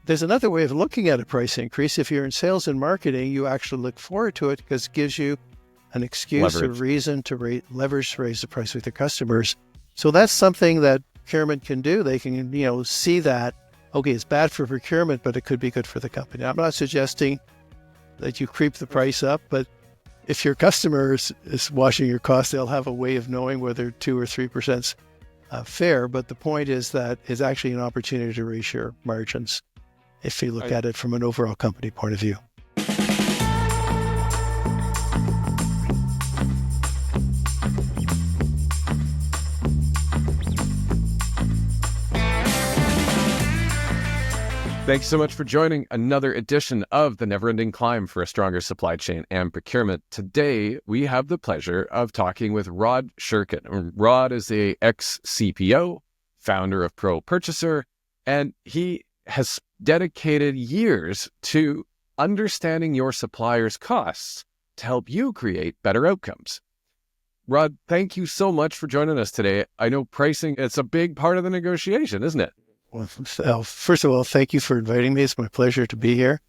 There's another way of looking at a price increase. If you're in sales and marketing, you actually look forward to it because it gives you an excuse or reason to leverage to raise the price with your customers. So that's something that procurement can do. They can, see that, okay, it's bad for procurement, but it could be good for the company. I'm not suggesting that you creep the price up, but if your customer is watching your costs, they'll have a way of knowing whether 2 or 3% is fair. But the point is that it's actually an opportunity to raise your margins if you look at it from an overall company point of view. Thanks so much for joining another edition of The Never-Ending Climb for a Stronger Supply Chain and Procurement. Today, we have the pleasure of talking with Rod Sherkin. Rod is a ex-CPO, founder of Pro Purchaser, and he has dedicated years to understanding your supplier's costs to help you create better outcomes. Rod, thank you so much for joining us today. I know pricing, it's a big part of the negotiation, isn't it? Well, first of all, thank you for inviting me. It's my pleasure to be here.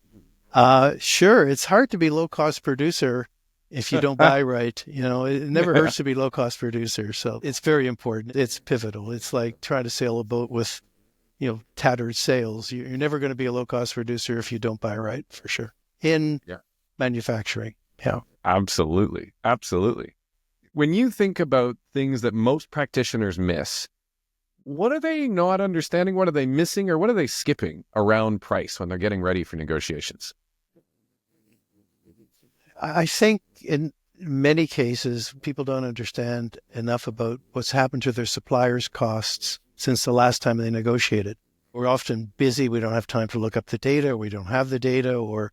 Sure, it's hard to be low-cost producer if you don't buy right. It never hurts to be low-cost producer. So it's very important. It's pivotal. It's like trying to sail a boat with, tattered sails. You're never going to be a low-cost producer if you don't buy right, for sure. In manufacturing. Yeah. Absolutely. Absolutely. When you think about things that most practitioners miss, what are they not understanding? What are they missing? Or what are they skipping around price when they're getting ready for negotiations? I think in many cases, people don't understand enough about what's happened to their suppliers' costs since the last time they negotiated. We're often busy. We don't have time to look up the data. We don't have the data, or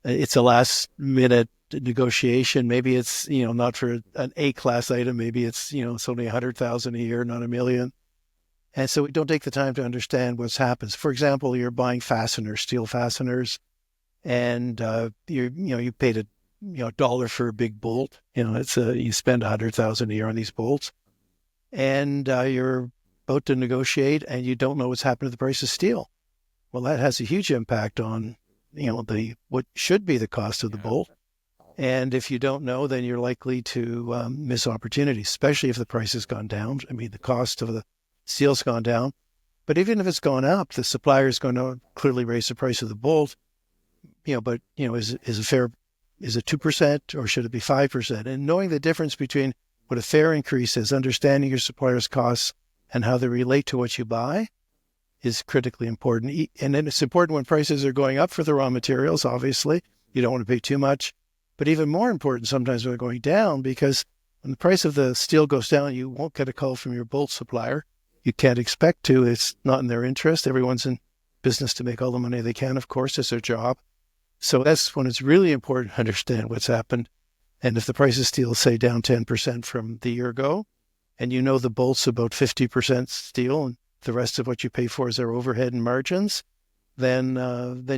it's a last minute negotiation. Maybe it's, not for an A-class item. Maybe it's, it's only 100,000 a year, not $1 million. And so we don't take the time to understand what's happened. For example, you're buying fasteners, steel fasteners, and you paid a dollar for a big bolt. You spend 100,000 a year on these bolts, and you're about to negotiate, and you don't know what's happened to the price of steel. Well, that has a huge impact on what should be the cost of the bolt. And if you don't know, then you're likely to miss opportunities, especially if the price has gone down. I mean, the cost of the steel's gone down, but even if it's gone up, the supplier is going to clearly raise the price of the bolt. But is it 2% or should it be 5%? And knowing the difference between what a fair increase is, understanding your supplier's costs and how they relate to what you buy, is critically important. And then it's important when prices are going up for the raw materials. Obviously, you don't want to pay too much, but even more important sometimes when they're going down, because when the price of the steel goes down, you won't get a call from your bolt supplier. You can't expect to. It's not in their interest. Everyone's in business to make all the money they can, of course. It's their job. So that's when it's really important to understand what's happened. And if the price of steel, say, down 10% from the year ago, and the bolt's about 50% steel, and the rest of what you pay for is their overhead and margins, then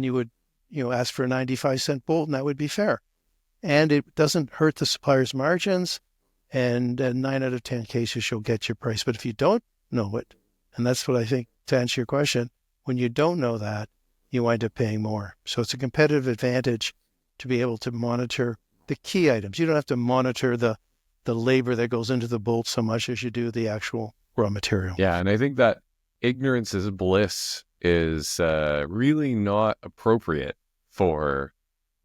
you would ask for a 95-cent bolt, and that would be fair. And it doesn't hurt the supplier's margins, and in 9 out of 10 cases, you'll get your price. But if you don't know it, and that's what I think, to answer your question, when you don't know that, you wind up paying more. So it's a competitive advantage to be able to monitor the key items. You don't have to monitor the labor that goes into the bolt so much as you do the actual raw material. Yeah, and I think that ignorance is bliss is really not appropriate for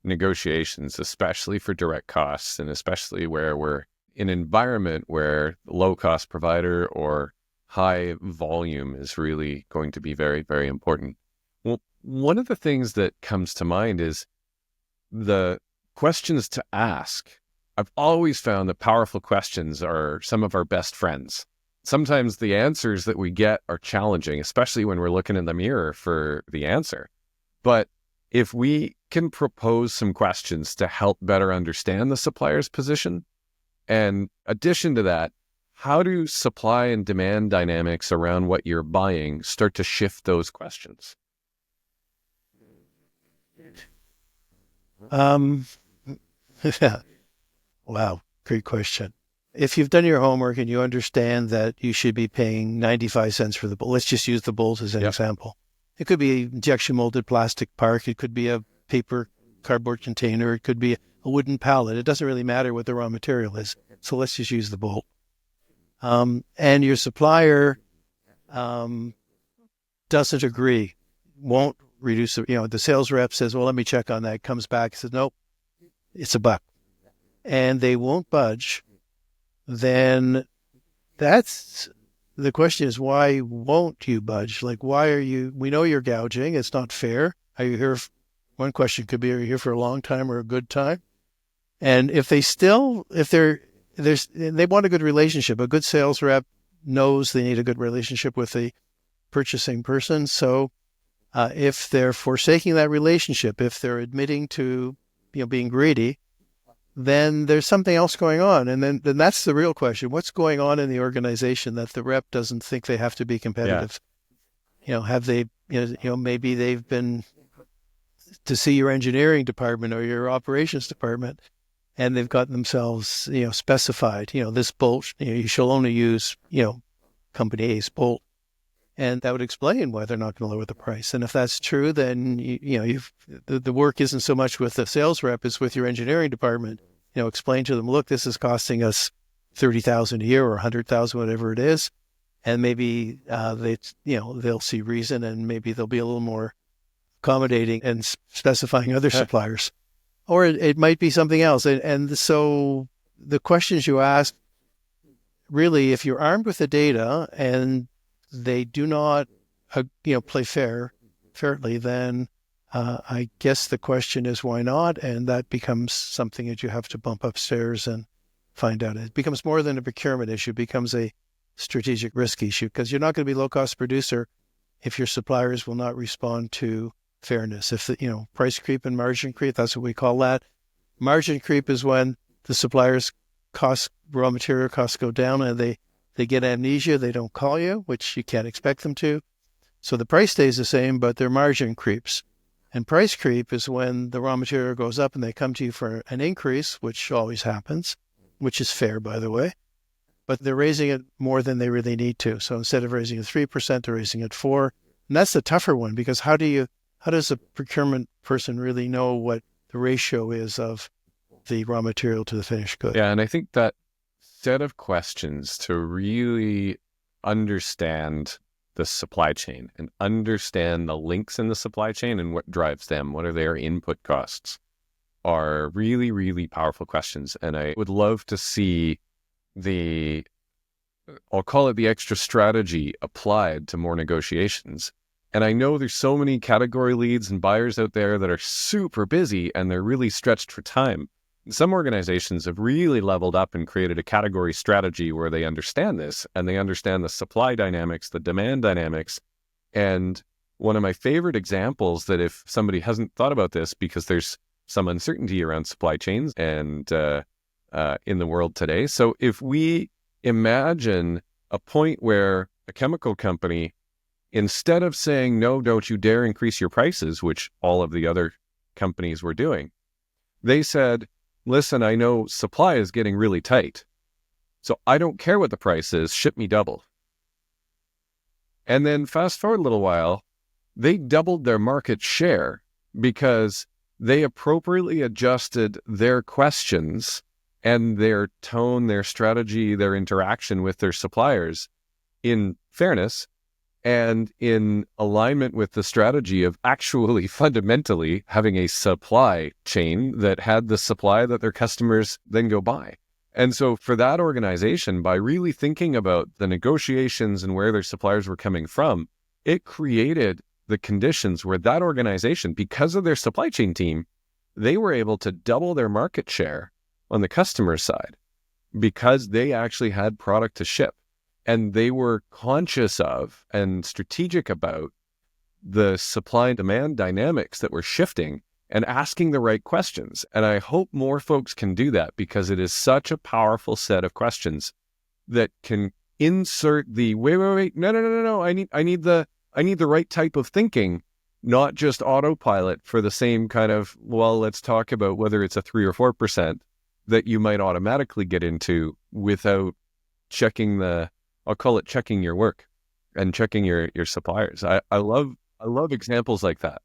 negotiations, especially for direct costs, and especially where we're in an environment where low-cost provider or high volume is really going to be very, very important. Well, one of the things that comes to mind is the questions to ask. I've always found that powerful questions are some of our best friends. Sometimes the answers that we get are challenging, especially when we're looking in the mirror for the answer. But if we can propose some questions to help better understand the supplier's position, and addition to that, how do supply and demand dynamics around what you're buying start to shift those questions? Wow, great question. If you've done your homework and you understand that you should be paying 95 cents for the bolt, let's just use the bolt as an example. It could be injection molded plastic part. It could be a paper cardboard container. It could be a wooden pallet. It doesn't really matter what the raw material is. So let's just use the bolt. And your supplier doesn't agree, won't reduce it. The sales rep says, well, let me check on that. Comes back and says, nope, it's $1. And they won't budge. Then that's the question is, why won't you budge? Like, we know you're gouging. It's not fair. Are you here? One question could be, are you here for a long time or a good time? And if they want a good relationship, a good sales rep knows they need a good relationship with the purchasing person. So if they're forsaking that relationship, if they're admitting to being greedy, then there's something else going on. And then that's the real question. What's going on in the organization that the rep doesn't think they have to be competitive? Yeah. Have they, maybe they've been to see your engineering department or your operations department, and they've gotten themselves, specified, this bolt, you shall only use, company A's bolt. And that would explain why they're not going to lower the price. And if that's true, then the work isn't so much with the sales rep, it's with your engineering department. Explain to them, look, this is costing us $30,000 a year or $100,000, whatever it is, and maybe they'll see reason, and maybe they'll be a little more accommodating and specifying other suppliers, or it might be something else. And so the questions you ask, really, if you're armed with the data and they do not, play fairly, then I guess the question is, why not? And that becomes something that you have to bump upstairs and find out. It becomes more than a procurement issue. It becomes a strategic risk issue, because you're not going to be low-cost producer if your suppliers will not respond to fairness. If price creep and margin creep, that's what we call that. Margin creep is when the suppliers' raw material costs go down and they get amnesia, they don't call you, which you can't expect them to. So the price stays the same, but their margin creeps. And price creep is when the raw material goes up and they come to you for an increase, which always happens, which is fair, by the way, but they're raising it more than they really need to. So instead of raising it 3%, they're raising it 4%. And that's the tougher one, because how does a procurement person really know what the ratio is of the raw material to the finished good? Yeah, and I think that set of questions to really understand the supply chain and understand the links in the supply chain and what drives them, what are their input costs, are really, really powerful questions. And I would love to see I'll call it the extra strategy applied to more negotiations. And I know there's so many category leads and buyers out there that are super busy and they're really stretched for time. Some organizations have really leveled up and created a category strategy where they understand this and they understand the supply dynamics, the demand dynamics. And one of my favorite examples, that if somebody hasn't thought about this, because there's some uncertainty around supply chains and in the world today. So if we imagine a point where a chemical company, instead of saying, no, don't you dare increase your prices, which all of the other companies were doing, they said, listen, I know supply is getting really tight, so I don't care what the price is, ship me double. And then fast forward a little while, they doubled their market share because they appropriately adjusted their questions and their tone, their strategy, their interaction with their suppliers in fairness and in alignment with the strategy of actually fundamentally having a supply chain that had the supply that their customers then go buy. And so for that organization, by really thinking about the negotiations and where their suppliers were coming from, it created the conditions where that organization, because of their supply chain team, they were able to double their market share on the customer side because they actually had product to ship. And they were conscious of and strategic about the supply and demand dynamics that were shifting and asking the right questions. And I hope more folks can do that, because it is such a powerful set of questions that can insert the wait, no. I need the right type of thinking, not just autopilot for the same kind of, well, let's talk about whether it's a 3 or 4% that you might automatically get into without checking I'll call it checking your work and checking your suppliers. I love I love examples like that.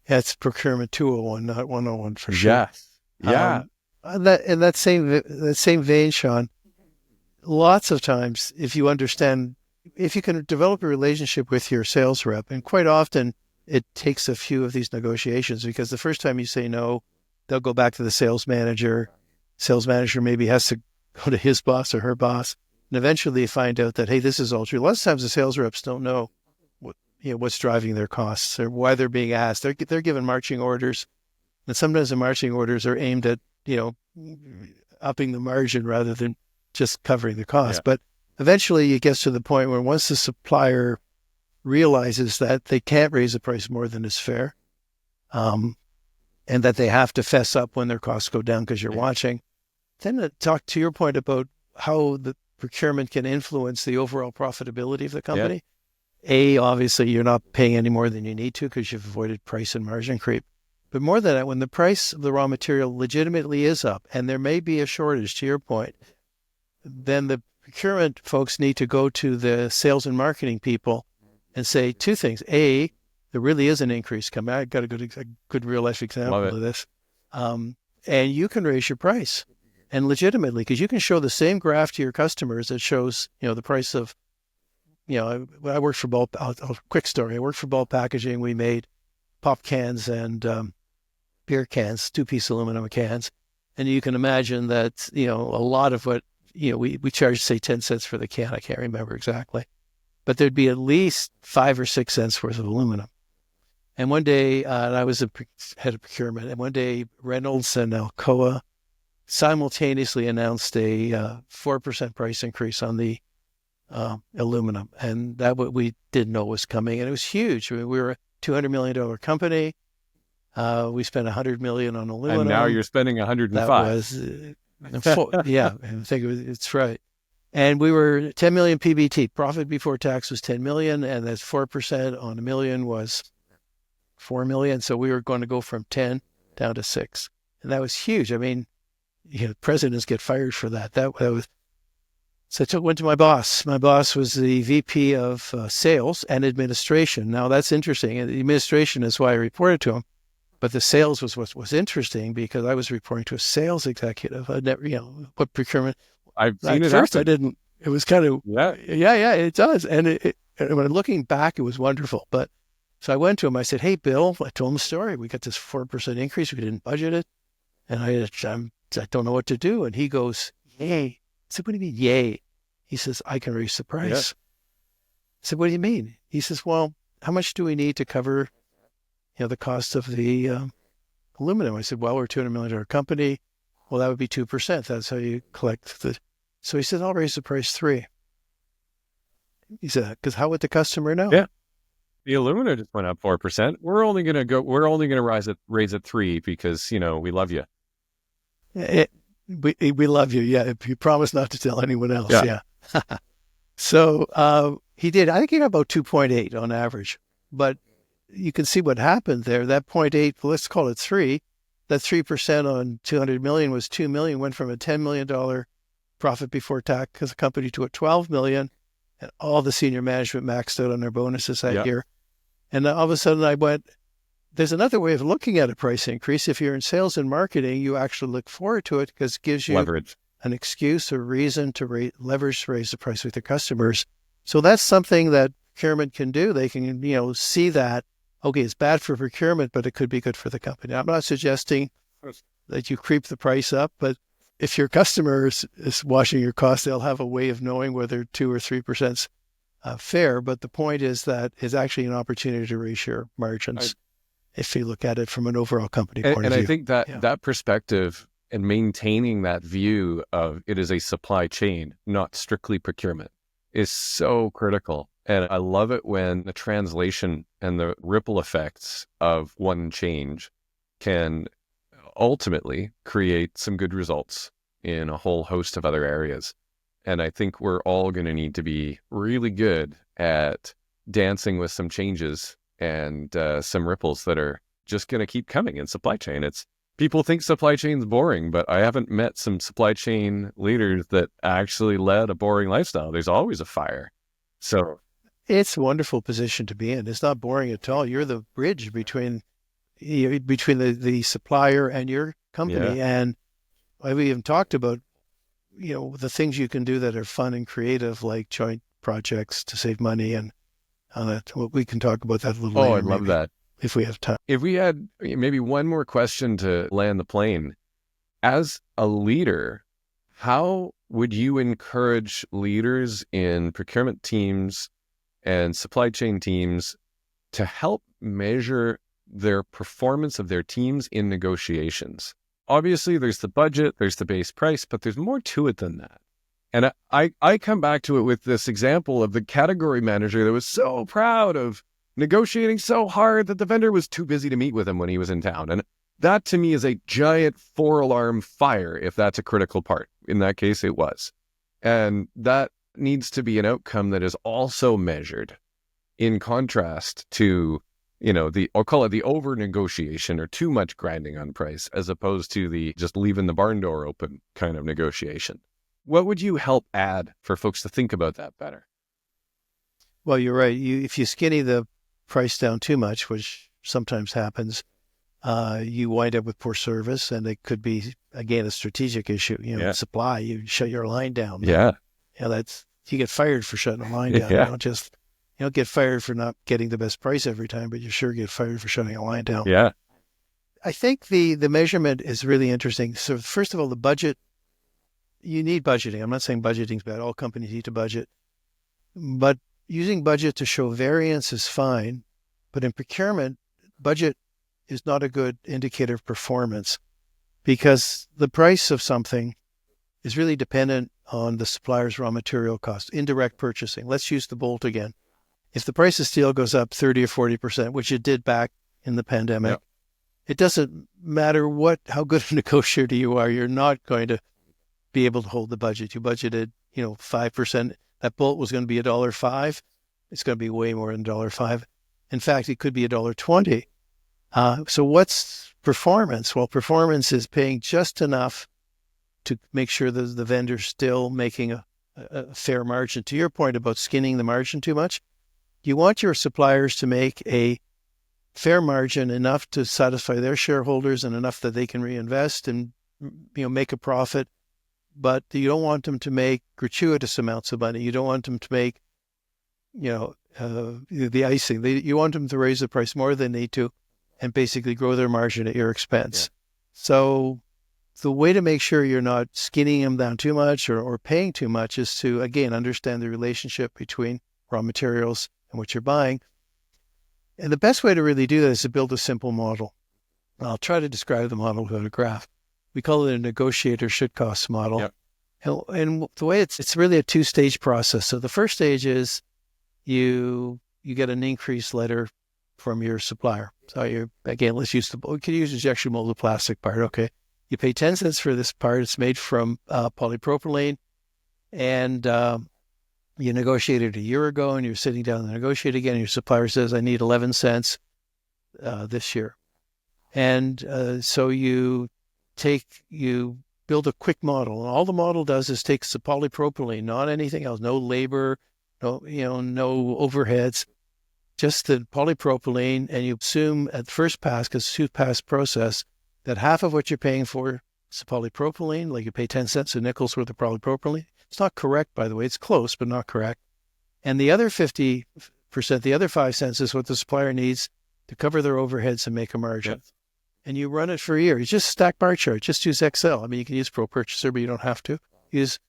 That's procurement 201, not 101 for sure. Yes. Yeah. In that same vein, Sean, lots of times, if you understand, if you can develop a relationship with your sales rep, and quite often it takes a few of these negotiations, because the first time you say no, they'll go back to the sales manager. Sales manager maybe has to go to his boss or her boss, and eventually you find out that, hey, this is all true. Lots of times the sales reps don't know what's driving their costs or why they're being asked. They're given marching orders, and sometimes the marching orders are aimed at upping the margin rather than just covering the cost. Yeah. But eventually it gets to the point where once the supplier realizes that they can't raise the price more than is fair, and that they have to fess up when their costs go down because you're watching, then to talk to your point about how the procurement can influence the overall profitability of the company. Obviously, you're not paying any more than you need to because you've avoided price and margin creep. But more than that, when the price of the raw material legitimately is up and there may be a shortage, to your point, then the procurement folks need to go to the sales and marketing people and say two things. A, there really is an increase coming. I got a good real life example of this. And you can raise your price, and legitimately, because you can show the same graph to your customers that shows, the price of, I worked for bulk. Quick story. I worked for bulk packaging. We made pop cans and beer cans, 2-piece aluminum cans. And you can imagine that, a lot of what, we charged, say, 10 cents for the can. I can't remember exactly. But there'd be at least 5 or 6 cents worth of aluminum. And one day, and I was head of procurement, and one day Reynolds and Alcoa simultaneously announced a 4% price increase on the aluminum. And that what we didn't know was coming. And it was huge. I mean, we were a $200 million company. We spent $100 million on aluminum. And now you're spending 105. That was, yeah, I think it's right. And we were 10 million PBT. Profit before tax was 10 million. And that's 4% on $1 million was 4 million. So we were going to go from 10 down to 6. And that was huge. I mean, presidents get fired for that. That was, so I went to my boss. My boss was the VP of sales and administration. Now that's interesting. And the administration is why I reported to him. But the sales was what was interesting because I was reporting to a sales executive. I never, what procurement. I've seen it first happen. I didn't. It was kind of yeah, it does. And when I'm looking back, it was wonderful. But so I went to him. I said, "Hey, Bill," I told him the story. We got this 4% increase. We didn't budget it, and I don't know what to do. And he goes, "Yay!" I said, "What do you mean, yay?" He says, "I can raise the price." Yeah. I said, "What do you mean?" He says, "Well, how much do we need to cover, the cost of the aluminum?" I said, "Well, we're a $200 million company. Well, that would be 2%. That's how you collect the." So he said, "I'll raise the price 3." He said, "Because how would the customer know?" Yeah. The aluminum just went up 4%. We're only going to raise it 3 because, we love you. We love you. Yeah. If you promise not to tell anyone else. Yeah. So he did. I think he got about 2.8 on average, but you can see what happened there. That 0.8, let's call it 3. That 3% on 200 million was 2 million, went from a $10 million profit before tax as a company to a 12 million. And all the senior management maxed out on their bonuses that year. And all of a sudden I went, there's another way of looking at a price increase. If you're in sales and marketing, you actually look forward to it because it gives you leverage, an excuse or reason to leverage to raise the price with your customers. So that's something that procurement can do. They can, see that, okay, it's bad for procurement, but it could be good for the company. I'm not suggesting that you creep the price up, but if your customer is watching your costs, they'll have a way of knowing whether 2 or 3% fair. But the point is that it's actually an opportunity to raise your margins if you look at it from an overall company point of view. And I think that perspective and maintaining that view of it is a supply chain, not strictly procurement, is so critical. And I love it when the translation and the ripple effects of one change can ultimately create some good results in a whole host of other areas. And I think we're all going to need to be really good at dancing with some changes and some ripples that are just going to keep coming in supply chain. People think supply chain's boring, but I haven't met some supply chain leaders that actually led a boring lifestyle. There's always a fire. So It's a wonderful position to be in. It's not boring at all. You're the bridge between the supplier and your Yeah. company. And we even talked about, the things you can do that are fun and creative, like joint projects to save money. And well, we can talk about that a little Oh, I later, love maybe, that. if we have time. If we had maybe one more question to land the plane, as a leader, how would you encourage leaders in procurement teams and supply chain teams to help measure their performance of their teams in negotiations? Obviously, there's the budget, there's the base price, but there's more to it than that. And I come back to it with this example of the category manager that was so proud of negotiating so hard that the vendor was too busy to meet with him when he was in town. And that to me is a giant 4-alarm fire if that's a critical part. In that case, it was. And that needs to be an outcome that is also measured in contrast to, I'll call it the over negotiation or too much grinding on price, as opposed to the just leaving the barn door open kind of negotiation. What would you help add for folks to think about that better? Well, you're right. If you skinny the price down too much, which sometimes happens, you wind up with poor service, and it could be, again, a strategic issue. Yeah. Supply, you shut your line down. Yeah. You get fired for shutting a line down. Yeah. You don't get fired for not getting the best price every time, but you sure get fired for shutting a line down. Yeah. I think the measurement is really interesting. So first of all, the budget, you need budgeting. I'm not saying budgeting is bad. All companies need to budget, but using budget to show variance is fine. But in procurement, budget is not a good indicator of performance, because the price of something is really dependent on the supplier's raw material cost, indirect purchasing. Let's use the bolt again. If the price of steel goes up 30 or 40%, which it did back in the pandemic, Yep. It doesn't matter how good a negotiator you are, you're not going to be able to hold the budget. You budgeted, 5%. That bolt was going to be $1.05. It's going to be way more than $1.05. In fact, it could be $1.20. So what's performance? Well, performance is paying just enough to make sure that the vendor's still making a fair margin. To your point about skinning the margin too much, you want your suppliers to make a fair margin, enough to satisfy their shareholders and enough that they can reinvest and make a profit. But you don't want them to make gratuitous amounts of money. You don't want them to make the icing. You want them to raise the price more than they need to and basically grow their margin at your expense. Yeah. So the way to make sure you're not skinning them down too much or paying too much is to, again, understand the relationship between raw materials and what you're buying. And the best way to really do that is to build a simple model. I'll try to describe the model with a graph. We call it a negotiator should cost model. Yep. And the way it's really a 2-stage process. So the first stage is you get an increase letter from your supplier. So let's use we could use injection molded plastic part. Okay. You pay 10 cents for this part. It's made from polypropylene, and you negotiated a year ago, and you're sitting down to negotiate again. And your supplier says, I need 11 cents this year. And so you build a quick model. And all the model does is takes the polypropylene, not anything else, no labor, no overheads, just the polypropylene. And you assume at first pass, because it's a 2-pass process, that half of what you're paying for is the polypropylene, like you pay 10 cents a nickel's worth of polypropylene. It's not correct, by the way. It's close, but not correct. And the other 50%, the other 5 cents is what the supplier needs to cover their overheads and make a margin. Yes. And you run it for a year. You just stack bar chart. Just use Excel. I mean, you can use Pro Purchaser, but you don't have to. Use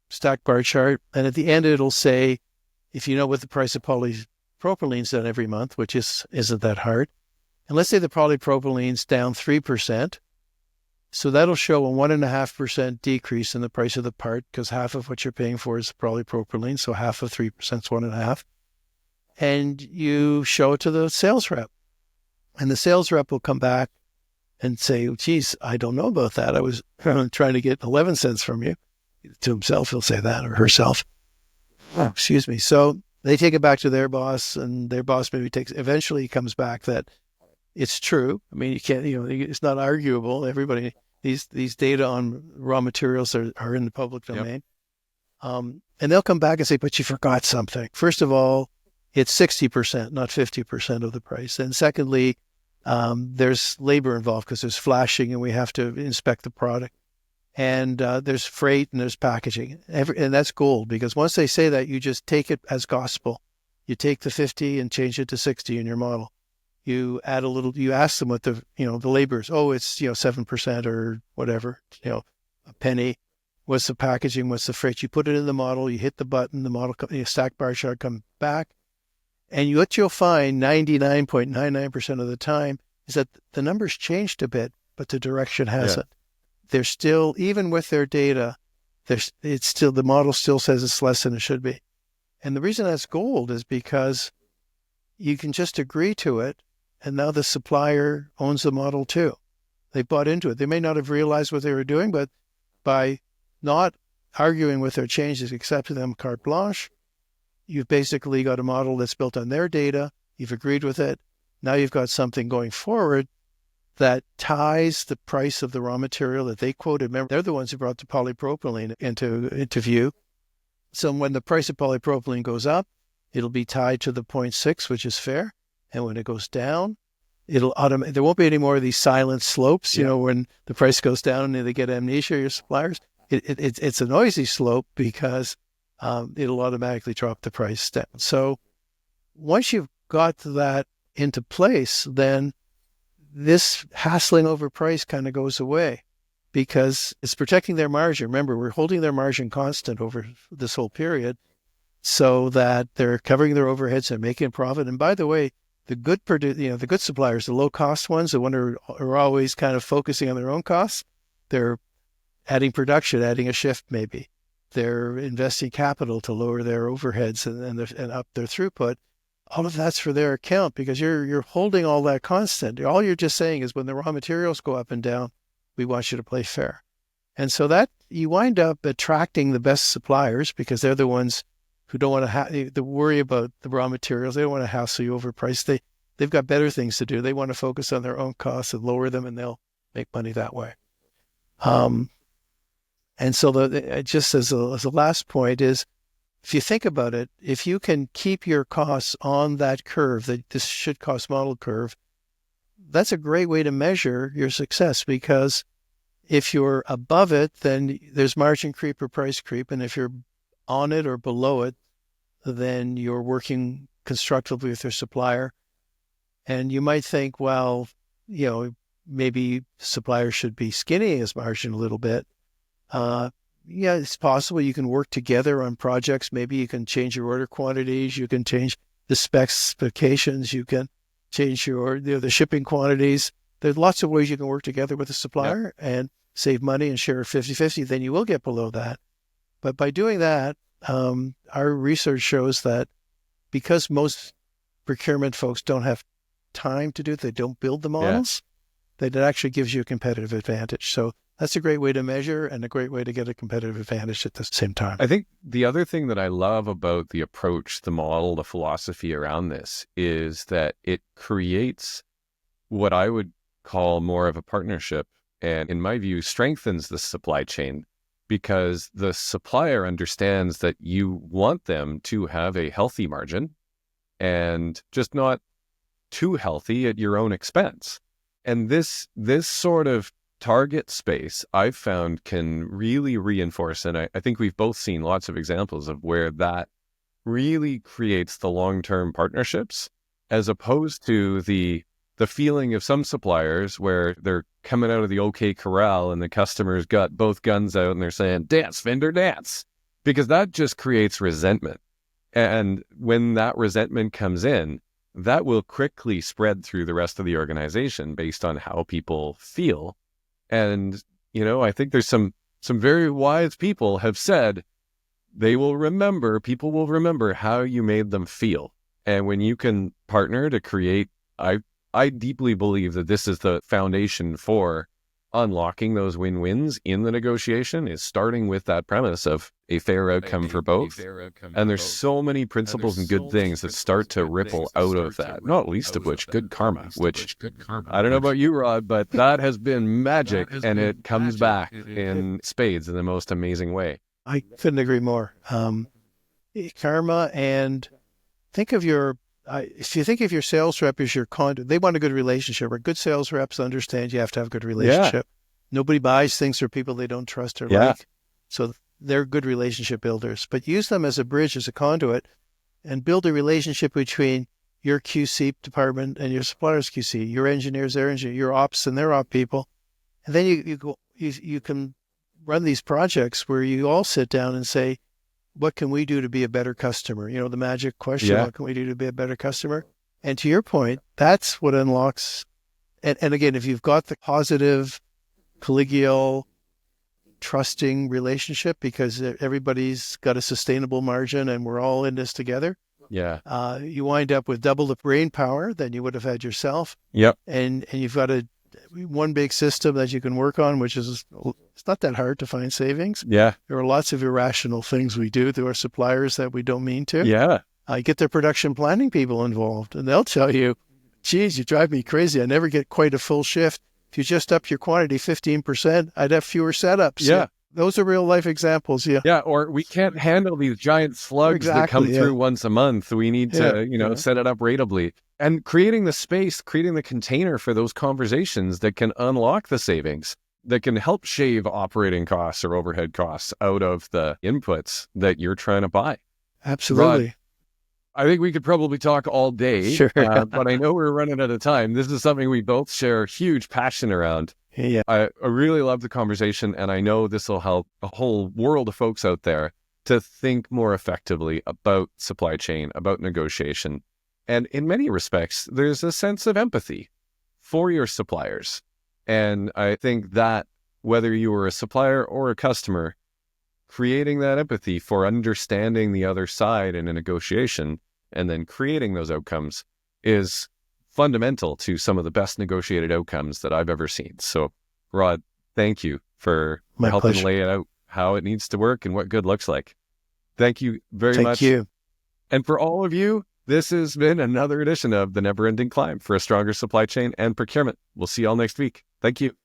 stack bar chart. And at the end, it'll say, if you know what the price of polypropylene's done every month, which isn't that hard. And let's say the polypropylene's down 3%. So that'll show a 1.5% decrease in the price of the part, because half of what you're paying for is polypropylene. So half of 3% is 1.5. And you show it to the sales rep. And the sales rep will come back and say, geez, I don't know about that. I was trying to get 11 cents from you. To himself, he'll say that, or herself. Oh, excuse me. So they take it back to their boss, and their boss eventually comes back that it's true. I mean, you can't, it's not arguable. Everybody, these data on raw materials are in the public domain. And they'll come back and say, but you forgot something. First of all, it's 60%, not 50% of the price. And secondly, there's labor involved because there's flashing and we have to inspect the product. And there's freight and there's packaging. And that's gold, because once they say that, you just take it as gospel. You take the 50 and change it to 60 in your model. You add a little, you ask them what the labor is. Oh, it's, 7% or whatever, a penny. What's the packaging? What's the freight? You put it in the model, you hit the button, the model, stack bar chart comes back. And what you'll find 99.99% of the time is that the numbers changed a bit, but the direction hasn't. They're still, even with their data, the model still says it's less than it should be. And the reason that's gold is because you can just agree to it, and now the supplier owns the model too. They bought into it. They may not have realized what they were doing, but by not arguing with their changes, accepting them carte blanche, you've basically got a model that's built on their data. You've agreed with it. Now you've got something going forward that ties the price of the raw material that they quoted. Remember, they're the ones who brought the polypropylene into view. So when the price of polypropylene goes up, it'll be tied to the 0.6, which is fair. And when it goes down, there won't be any more of these silent slopes, when the price goes down and they get amnesia, your suppliers. It's a noisy slope because it'll automatically drop the price down. So once you've got that into place, then this hassling over price kind of goes away because it's protecting their margin. Remember, we're holding their margin constant over this whole period so that they're covering their overheads and making a profit. And by the way, the good suppliers, the low cost ones, the ones who are always kind of focusing on their own costs, they're adding production, adding a shift maybe. They're investing capital to lower their overheads and up their throughput. All of that's for their account because you're holding all that constant. All you're just saying is when the raw materials go up and down, we want you to play fair. And so that you wind up attracting the best suppliers because they're the ones who don't want to worry about the raw materials. They don't want to hassle you over price. They've got better things to do. They want to focus on their own costs and lower them, and they'll make money that way. And so just as a last point is, if you think about it, if you can keep your costs on that curve, this should cost model curve, that's a great way to measure your success because if you're above it, then there's margin creep or price creep. And if you're on it or below it, then you're working constructively with your supplier. And you might think, well, maybe suppliers should be skinny his margin a little bit. Yeah, it's possible. You can work together on projects. Maybe you can change your order quantities. You can change the specifications. You can change the shipping quantities. There's lots of ways you can work together with a supplier and save money and share 50-50. Then you will get below that. But by doing that, our research shows that because most procurement folks don't have time to do it, they don't build the models, that it actually gives you a competitive advantage. So that's a great way to measure and a great way to get a competitive advantage at the same time. I think the other thing that I love about the approach, the model, the philosophy around this is that it creates what I would call more of a partnership and, in my view, strengthens the supply chain because the supplier understands that you want them to have a healthy margin and just not too healthy at your own expense. And this sort of target space I've found can really reinforce, and I think we've both seen lots of examples of where that really creates the long-term partnerships as opposed to the feeling of some suppliers where they're coming out of the OK corral and the customer's got both guns out and they're saying, dance, vendor, dance, because that just creates resentment. And when that resentment comes in, that will quickly spread through the rest of the organization based on how people feel. And, I think there's some very wise people have said people will remember how you made them feel. And when you can partner to create, I deeply believe that this is the foundation for unlocking those win-wins in the negotiation is starting with that premise of a fair outcome for both. And there's so many principles and good things that start to ripple out of that, not least of which good karma, which I don't know about you, Rod, but that has been magic and it comes back in spades in the most amazing way. I couldn't agree more. Karma, and think of your, if you think of your sales rep as your conduit, they want a good relationship. Or good sales reps understand you have to have a good Yeah. relationship. Nobody buys things for people they don't trust or Yeah. like. So they're good relationship builders, but use them as a bridge, as a conduit, and build a relationship between your QC department and your supplier's QC, your engineers, their engineer, your ops and their op people. And then you can run these projects where you all sit down and say, what can we do to be a better customer? You know, the magic question, Yeah. what can we do to be a better customer? And to your point, that's what unlocks. And again, if you've got the positive, collegial, trusting relationship because everybody's got a sustainable margin and we're all in this together, Yeah. you wind up with double the brain power than you would have had yourself. Yep. And you've got one big system that you can work on, which is, it's not that hard to find savings. Yeah. There are lots of irrational things we do to our suppliers that we don't mean to. Yeah. Get their production planning people involved, and they'll tell you, geez, you drive me crazy. I never get quite a full shift. If you just up your quantity 15%, I'd have fewer setups. Yeah. Those are real life examples. Yeah. Yeah. Or we can't handle these giant slugs that come through once a month. We need to, set it up ratably. And creating the space, creating the container for those conversations that can unlock the savings, that can help shave operating costs or overhead costs out of the inputs that you're trying to buy. Absolutely. Rod, I think we could probably talk all day, Sure. but I know we're running out of time. This is something we both share a huge passion around. Yeah. I really love the conversation, and I know this will help a whole world of folks out there to think more effectively about supply chain, about negotiation. And in many respects, there's a sense of empathy for your suppliers. And I think that whether you were a supplier or a customer, creating that empathy for understanding the other side in a negotiation and then creating those outcomes is fundamental to some of the best negotiated outcomes that I've ever seen. So, Rod, thank you for helping lay it out how it needs to work and what good looks like. Thank you very much. Thank you. And for all of you, this has been another edition of The Never Ending Climb for a Stronger Supply Chain and Procurement. We'll see you all next week. Thank you.